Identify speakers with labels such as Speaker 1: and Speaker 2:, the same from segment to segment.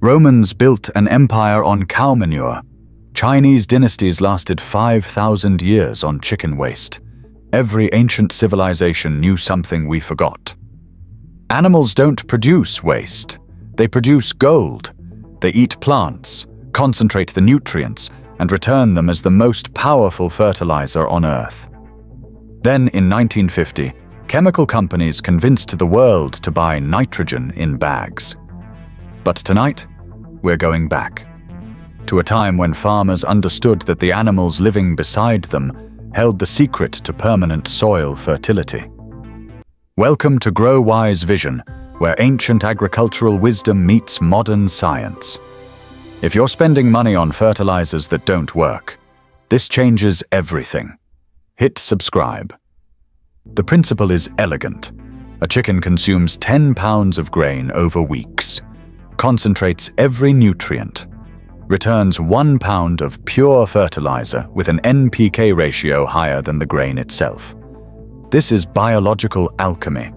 Speaker 1: Romans built an empire on cow manure. Chinese dynasties lasted 5,000 years on chicken waste. Every ancient civilization knew something we forgot. Animals don't produce waste. They produce gold. They eat plants, concentrate the nutrients, and return them as the most powerful fertilizer on Earth. Then, in 1950, chemical companies convinced the world to buy nitrogen in bags. But tonight, we're going back to a time when farmers understood that the animals living beside them held the secret to permanent soil fertility. Welcome to GrowWise Vision, where ancient agricultural wisdom meets modern science. If you're spending money on fertilizers that don't work, this changes everything. Hit subscribe. The principle is elegant. A chicken consumes 10 pounds of grain over weeks, concentrates every nutrient, returns 1 pound of pure fertilizer with an NPK ratio higher than the grain itself. This is biological alchemy.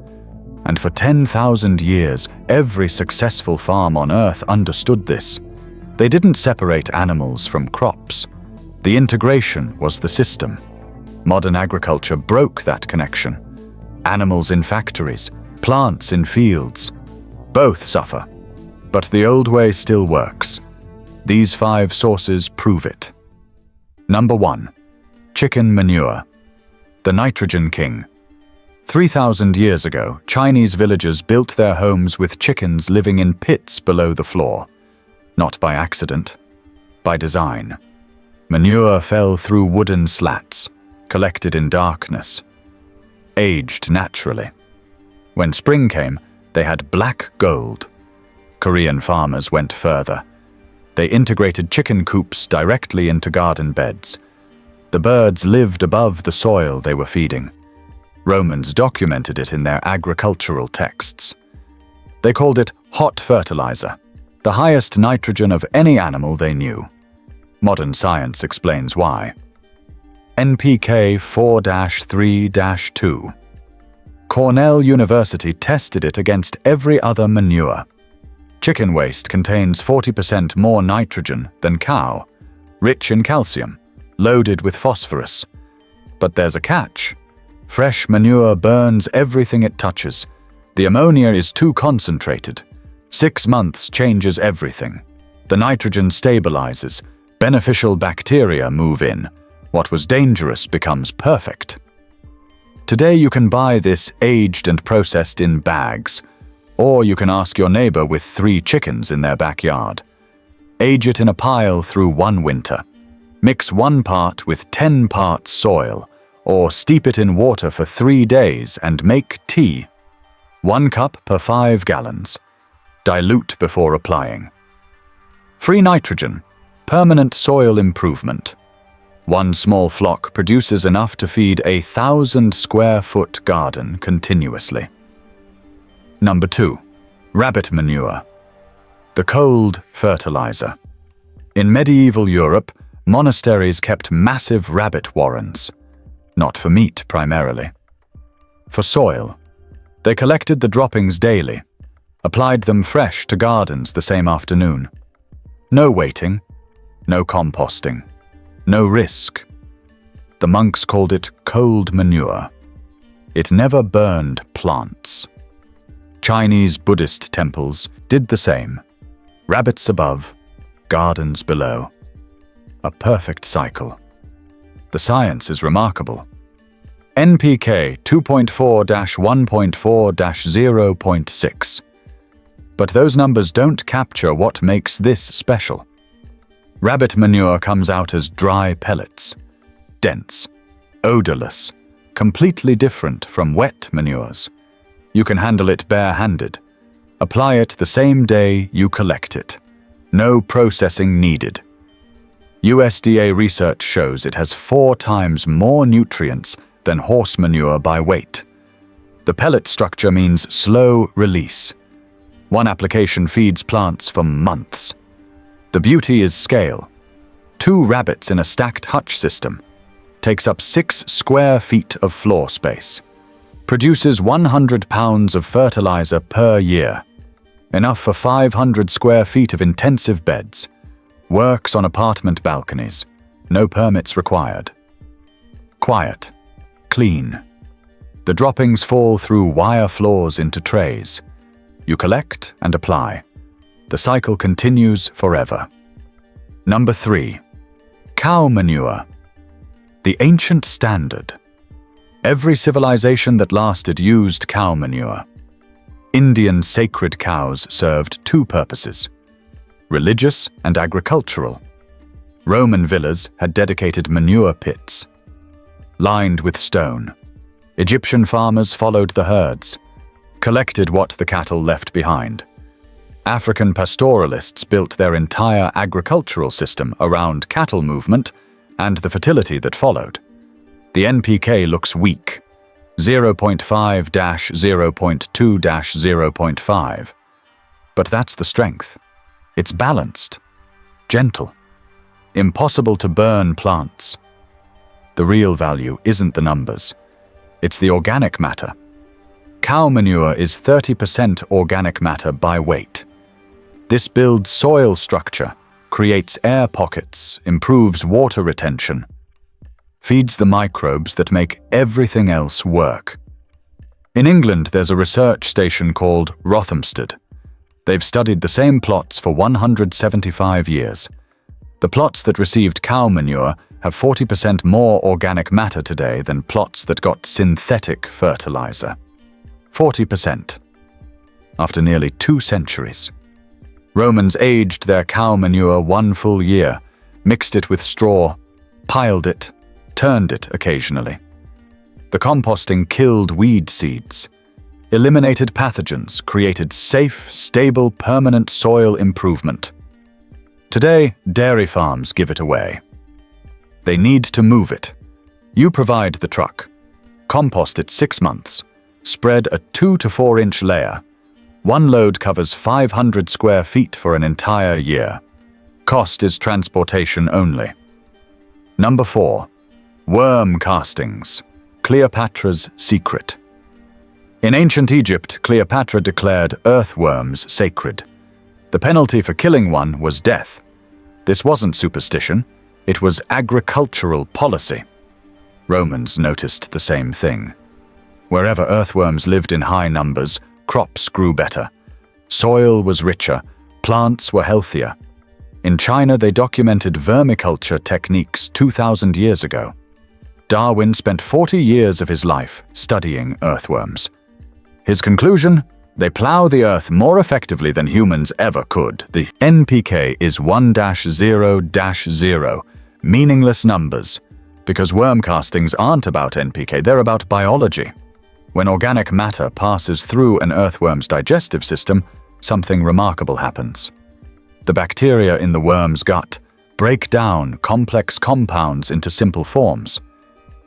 Speaker 1: And for 10,000 years, every successful farm on Earth understood this. They didn't separate animals from crops. The integration was the system. Modern agriculture broke that connection. Animals in factories, plants in fields. Both suffer. But the old way still works. These 5 sources prove it. Number 1. Chicken manure. The nitrogen king. 3,000 years ago, Chinese villagers built their homes with chickens living in pits below the floor. Not by accident, by design. Manure fell through wooden slats, collected in darkness, aged naturally. When spring came, they had black gold. Korean farmers went further. They integrated chicken coops directly into garden beds. The birds lived above the soil they were feeding. Romans documented it in their agricultural texts. They called it hot fertilizer, the highest nitrogen of any animal they knew. Modern science explains why. NPK 4-3-2. Cornell University tested it against every other manure. Chicken waste contains 40% more nitrogen than cow, rich in calcium, loaded with phosphorus. But there's a catch. Fresh manure burns everything it touches. The ammonia is too concentrated. 6 months changes everything. The nitrogen stabilizes. Beneficial bacteria move in. What was dangerous becomes perfect. Today you can buy this aged and processed in bags, or you can ask your neighbor with 3 chickens in their backyard. Age it in a pile through 1 winter. Mix 1 part with 10 parts soil, or steep it in water for 3 days and make tea. 1 cup per 5 gallons. Dilute before applying. Free nitrogen, permanent soil improvement. 1 small flock produces enough to feed a 1,000-square-foot garden continuously. Number 2. Rabbit manure. The cold fertilizer. In medieval Europe, monasteries kept massive rabbit warrens. Not for meat, primarily. For soil. They collected the droppings daily, applied them fresh to gardens the same afternoon. No waiting, no composting, no risk. The monks called it cold manure. It never burned plants. Chinese Buddhist temples did the same. Rabbits above, gardens below. A perfect cycle. The science is remarkable. NPK 2.4-1.4-0.6. But those numbers don't capture what makes this special. Rabbit manure comes out as dry pellets. Dense, odorless, completely different from wet manures. You can handle it bare-handed. Apply it the same day you collect it. No processing needed. USDA research shows it has 4 times more nutrients than horse manure by weight. The pellet structure means slow release. 1 application feeds plants for months. The beauty is scale. 2 rabbits in a stacked hutch system. Takes up 6 square feet of floor space. Produces 100 pounds of fertilizer per year. Enough for 500 square feet of intensive beds. Works on apartment balconies. No permits required. Quiet. Clean. The droppings fall through wire floors into trays. You collect and apply. The cycle continues forever. Number 3. Cow manure. The ancient standard. Every civilization that lasted used cow manure. Indian sacred cows served 2 purposes: religious and agricultural. Roman villas had dedicated manure pits, lined with stone. Egyptian farmers followed the herds, collected what the cattle left behind. African pastoralists built their entire agricultural system around cattle movement and the fertility that followed. The NPK looks weak, 0.5-0.2-0.5. But that's the strength. It's balanced, gentle, impossible to burn plants. The real value isn't the numbers. It's the organic matter. Cow manure is 30% organic matter by weight. This builds soil structure, creates air pockets, improves water retention, feeds the microbes that make everything else work. In England, there's a research station called Rothamsted. They've studied the same plots for 175 years. The plots that received cow manure have 40% more organic matter today than plots that got synthetic fertilizer. 40%. After nearly 2 centuries. Romans aged their cow manure 1 full year, mixed it with straw, piled it, turned it occasionally. The composting killed weed seeds, eliminated pathogens, created safe, stable, permanent soil improvement. Today, dairy farms give it away. They need to move it. You provide the truck. Compost it 6 months. Spread a 2 to 4 inch layer. 1 load covers 500 square feet for an entire year. Cost is transportation only. Number 4. Worm castings. Cleopatra's secret. In ancient Egypt, Cleopatra declared earthworms sacred. The penalty for killing one was death. This wasn't superstition, it was agricultural policy. Romans noticed the same thing. Wherever earthworms lived in high numbers, crops grew better. Soil was richer, plants were healthier. In China, they documented vermiculture techniques 2,000 years ago. Darwin spent 40 years of his life studying earthworms. His conclusion? They plow the earth more effectively than humans ever could. The NPK is 1-0-0, meaningless numbers, because worm castings aren't about NPK, they're about biology. When organic matter passes through an earthworm's digestive system, something remarkable happens. The bacteria in the worm's gut break down complex compounds into simple forms.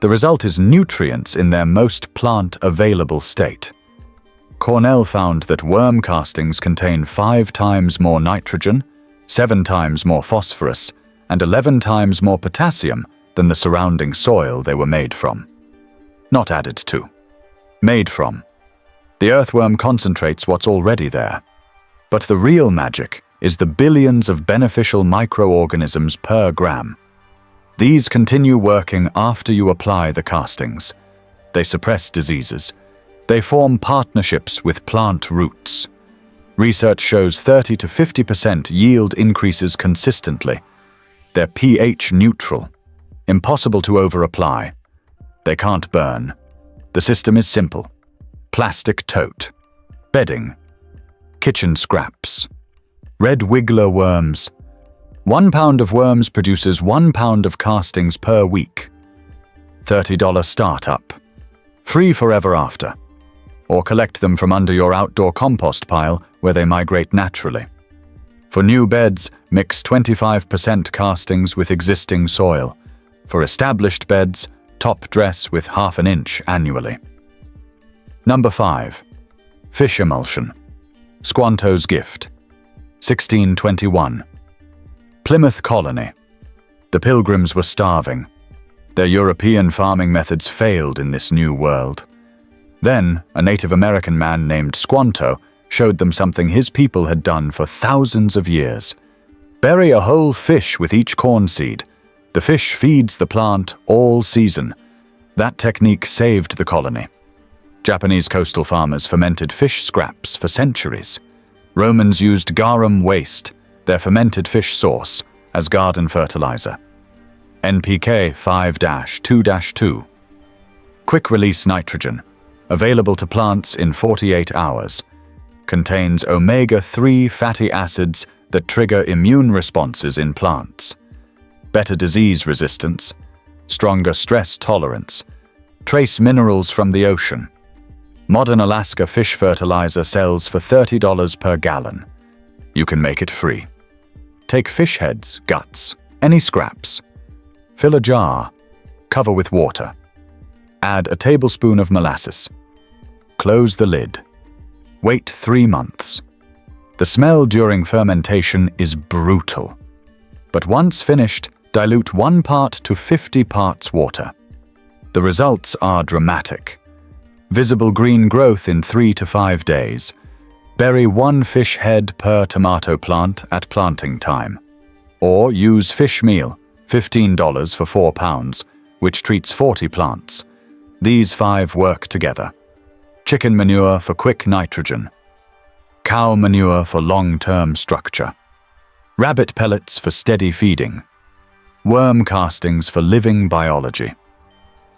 Speaker 1: The result is nutrients in their most plant-available state. Cornell found that worm castings contain 5 times more nitrogen, 7 times more phosphorus, and 11 times more potassium than the surrounding soil they were made from. Not added to. Made from. The earthworm concentrates what's already there. But the real magic is the billions of beneficial microorganisms per gram. These continue working after you apply the castings. They suppress diseases. They form partnerships with plant roots. Research shows 30 to 50% yield increases consistently. They're pH neutral. Impossible to over-apply. They can't burn. The system is simple. Plastic tote. Bedding. Kitchen scraps. Red wiggler worms. 1 pound of worms produces 1 pound of castings per week. $30 startup. Free forever after. Or collect them from under your outdoor compost pile where they migrate naturally. For new beds, mix 25% castings with existing soil. For established beds, top dress with ½ an inch annually. Number 5. Fish emulsion. Squanto's gift. 1621. Plymouth Colony. The Pilgrims were starving. Their European farming methods failed in this new world. Then, a Native American man named Squanto showed them something his people had done for thousands of years. Bury a whole fish with each corn seed. The fish feeds the plant all season. That technique saved the colony. Japanese coastal farmers fermented fish scraps for centuries. Romans used garum waste, their fermented fish sauce, as garden fertilizer. NPK 5-2-2. Quick-release nitrogen, available to plants in 48 hours. Contains omega-3 fatty acids that trigger immune responses in plants. Better disease resistance, stronger stress tolerance, trace minerals from the ocean. Modern Alaska fish fertilizer sells for $30 per gallon. You can make it free. Take fish heads, guts, any scraps. Fill a jar. Cover with water. Add a tablespoon of molasses. Close the lid. Wait 3 months. The smell during fermentation is brutal. But once finished, dilute 1 part to 50 parts water. The results are dramatic. Visible green growth in 3 to 5 days. Bury 1 fish head per tomato plant at planting time. Or use fish meal, $15 for 4 pounds, which treats 40 plants. These 5 work together. Chicken manure for quick nitrogen. Cow manure for long-term structure. Rabbit pellets for steady feeding. Worm castings for living biology.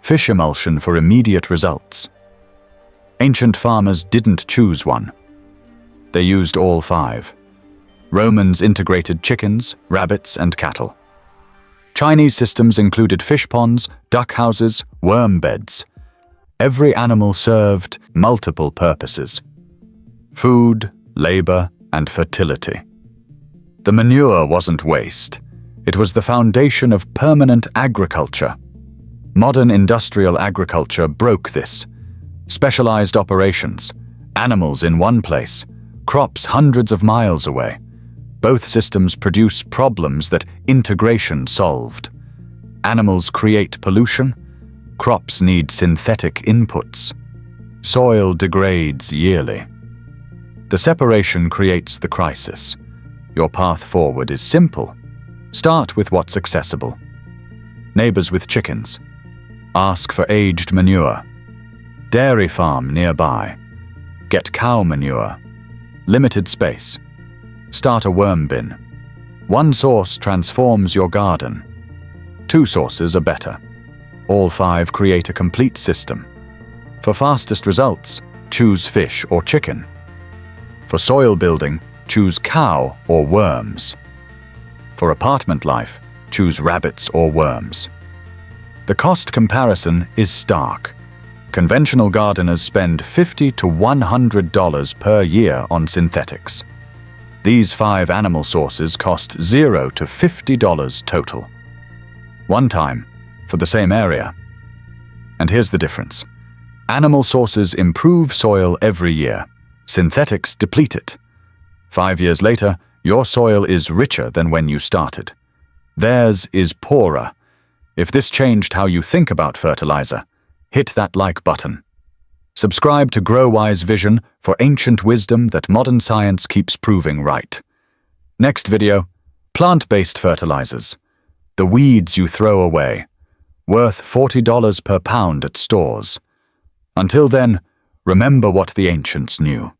Speaker 1: Fish emulsion for immediate results. Ancient farmers didn't choose one. They used all 5. Romans integrated chickens, rabbits, and cattle. Chinese systems included fish ponds, duck houses, worm beds. Every animal served multiple purposes: food, labor, and fertility. The manure wasn't waste. It was the foundation of permanent agriculture. Modern industrial agriculture broke this. Specialized operations, animals in one place, crops hundreds of miles away. Both systems produce problems that integration solved. Animals create pollution. Crops need synthetic inputs. Soil degrades yearly. The separation creates the crisis. Your path forward is simple. Start with what's accessible. Neighbors with chickens. Ask for aged manure. Dairy farm nearby. Get cow manure. Limited space. Start a worm bin. 1 source transforms your garden. 2 sources are better. All 5 create a complete system. For fastest results, choose fish or chicken. For soil building, choose cow or worms. For apartment life, choose rabbits or worms. The cost comparison is stark. Conventional gardeners spend $50 to $100 per year on synthetics. These 5 animal sources cost $0 to $50 total. One time, for the same area. And here's the difference. Animal sources improve soil every year. Synthetics deplete it. 5 years later, your soil is richer than when you started. Theirs is poorer. If this changed how you think about fertilizer, hit that like button. Subscribe to GrowWise Vision for ancient wisdom that modern science keeps proving right. Next video, plant-based fertilizers. The weeds you throw away. Worth $40 per pound at stores. Until then, remember what the ancients knew.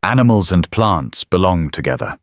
Speaker 1: Animals and plants belong together.